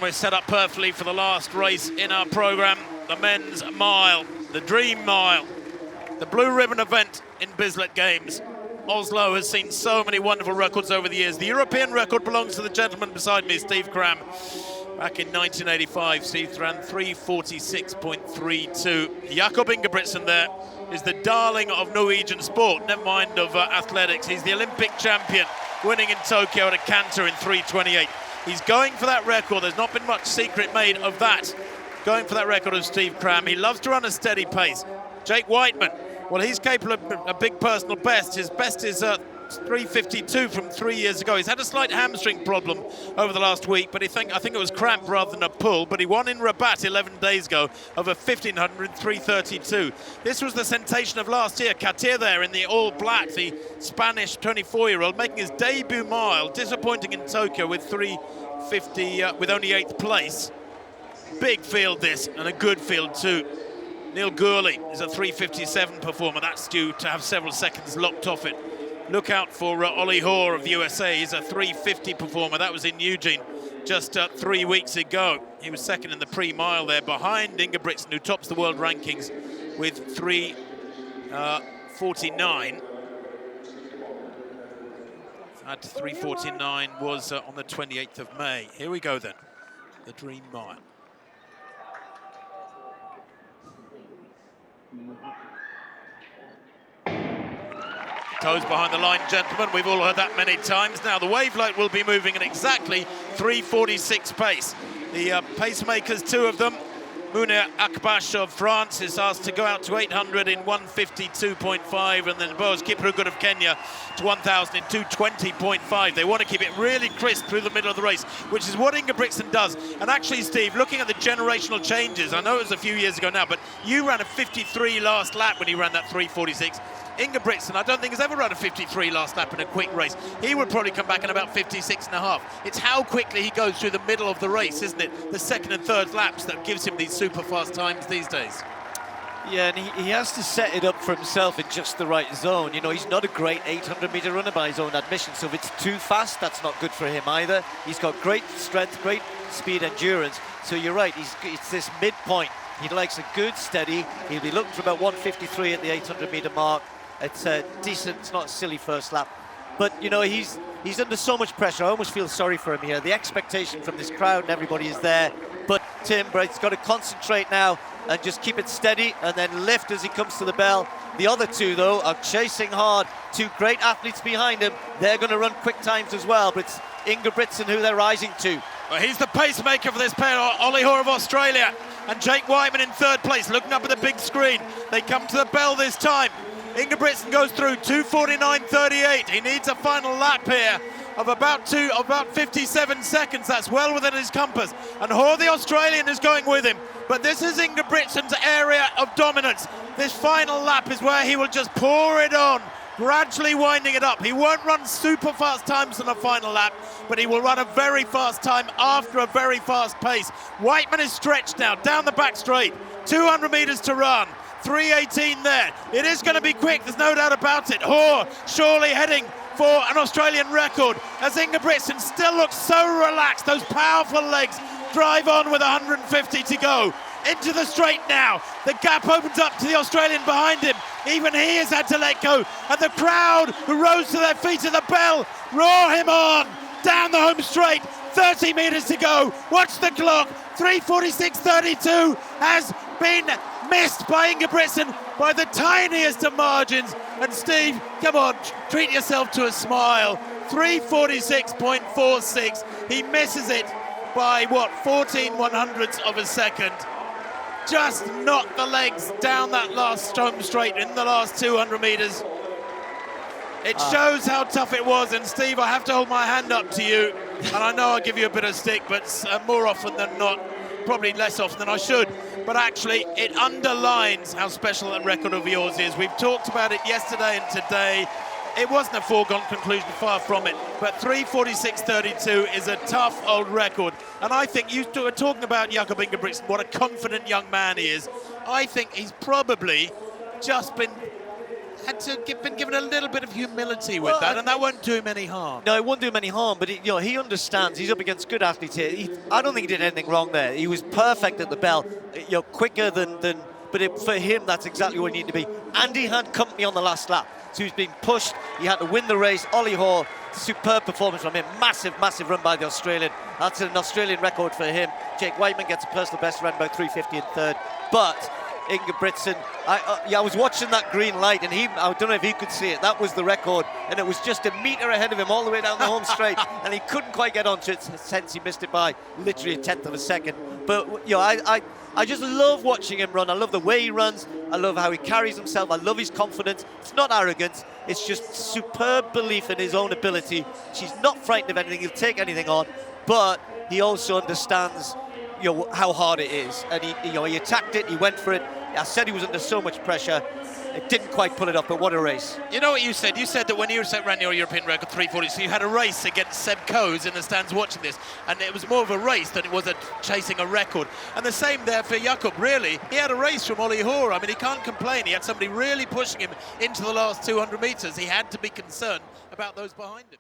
We're set up perfectly for the last race in our programme, the men's mile, the Dream Mile, the blue ribbon event in Bislett Games. Oslo has seen so many wonderful records over the years. The European record belongs to the gentleman beside me, Steve Cram. Back in 1985, Steve ran 3:46.32. Jakob Ingebrigtsen there is the darling of Norwegian sport, never mind of athletics. He's the Olympic champion, winning in Tokyo at a canter in 3:28. He's going for that record. There's not been much secret made of that. Going for that record of Steve Cram. He loves to run a steady pace. Jake Whiteman, well, he's capable of a big personal best. His best is 3:52 from 3 years ago. He's had a slight hamstring problem over the last week, but I think it was cramp rather than a pull, but he won in Rabat 11 days ago over 1,500, 3:32. This was the sensation of last year. Katir there in the all black, the Spanish 24-year-old, making his debut mile, disappointing in Tokyo with 3:50, with only 8th place. Big field this, and a good field too. Neil Gurley is a 3:57 performer. That's due to have several seconds locked off it. Look out for Ollie Hoare of the USA. He's a 3:50 performer. That was in Eugene just 3 weeks ago. He was second in the pre-mile there behind Ingebrigtsen, who tops the world rankings with 3:49. That 3:49 was on the 28th of May. Here we go then, the Dream Mile. Toes behind the line, gentlemen. We've all heard that many times. Now the wave light will be moving at exactly 3:46 pace. The pacemakers, two of them, Munir Akbash of France is asked to go out to 800 in 1:52.5, and then Boaz Kiprugud of Kenya to 1,000 in 2:20.5. They want to keep it really crisp through the middle of the race, which is what Ingebrigtsen does. And actually, Steve, looking at the generational changes, I know it was a few years ago now, but you ran a 53 last lap when he ran that 3:46. Ingebrigtsen, I don't think has ever run a 53 last lap in a quick race. He would probably come back in about 56.5. It's how quickly he goes through the middle of the race, isn't it? The second and third laps that gives him these super fast times these days. Yeah, and he has to set it up for himself in just the right zone. You know, he's not a great 800-meter runner by his own admission, so if it's too fast, that's not good for him either. He's got great strength, great speed, endurance. So you're right, it's this midpoint. He likes a good steady. He'll be looking for about 1:53 at the 800-meter mark. It's a decent, it's not a silly first lap. But, you know, he's under so much pressure. I almost feel sorry for him here. The expectation from this crowd and everybody is there. But Tim Bright's got to concentrate now and just keep it steady and then lift as he comes to the bell. The other two, though, are chasing hard. Two great athletes behind him. They're going to run quick times as well, but it's Ingebrigtsen who they're rising to. Well, he's the pacemaker for this pair, Ollie Hoare of Australia and Jake Whiteman in third place, looking up at the big screen. They come to the bell this time. Ingebrigtsen goes through 2:49.38. He needs a final lap here of about 57 seconds. That's well within his compass. And Hoare, the Australian, is going with him. But this is Ingebrigtsen's area of dominance. This final lap is where he will just pour it on, gradually winding it up. He won't run super fast times on the final lap, but he will run a very fast time after a very fast pace. Whiteman is stretched now, down the back straight. 200 metres to run. 3:18 there. It is going to be quick, there's no doubt about it. Hoare surely heading for an Australian record as Ingebrigtsen still looks so relaxed. Those powerful legs drive on with 150 to go. Into the straight now. The gap opens up to the Australian behind him. Even he has had to let go. And the crowd who rose to their feet at the bell roar him on. Down the home straight. 30 metres to go. Watch the clock. 3:46.32 has been missed by Ingebrigtsen by the tiniest of margins. And Steve, come on, treat yourself to a smile. 3:46.46. He misses it by, what, 14/100ths of a second. Just knocked the legs down that last home straight in the last 200 metres. It shows how tough it was, and Steve, I have to hold my hand up to you, and I know I'll give you a bit of stick, but more often than not, probably less often than I should, but actually it underlines how special that record of yours is. We've talked about it yesterday and today. It wasn't a foregone conclusion, far from it, but 3:46.32 is a tough old record. And I think you were talking about Jakob Ingebrigtsen, what a confident young man he is. I think he's probably just been had to been given a little bit of humility with that, and that won't do him any harm. No, it won't do him any harm, but he understands. He's up against good athletes here. I don't think he did anything wrong there. He was perfect at the bell, quicker than but for him, that's exactly where he needed to be. And he had company on the last lap, so he was being pushed. He had to win the race. Ollie Hoare, superb performance from him. Massive run by the Australian. That's an Australian record for him. Jake Whiteman gets a personal best run by 3:50 in third. But Ingebrigtsen, I was watching that green light, and I don't know if he could see it. That was the record, and it was just a metre ahead of him all the way down the home straight, and he couldn't quite get onto it, since he missed it by literally a tenth of a second. But I just love watching him run. I love the way he runs. I love how he carries himself. I love his confidence. It's not arrogance. It's just superb belief in his own ability. She's not frightened of anything. He'll take anything on, but he also understands how hard it is, and he attacked it. He went for it. I said he was under so much pressure. It didn't quite pull it off, but what a race. You know what you said? You said that when you ran your European record 3:40, so you had a race against Seb Coes in the stands watching this, and it was more of a race than it was chasing a record. And the same there for Jakob, really. He had a race from Ollie Hoare. I mean, he can't complain. He had somebody really pushing him into the last 200 metres. He had to be concerned about those behind him.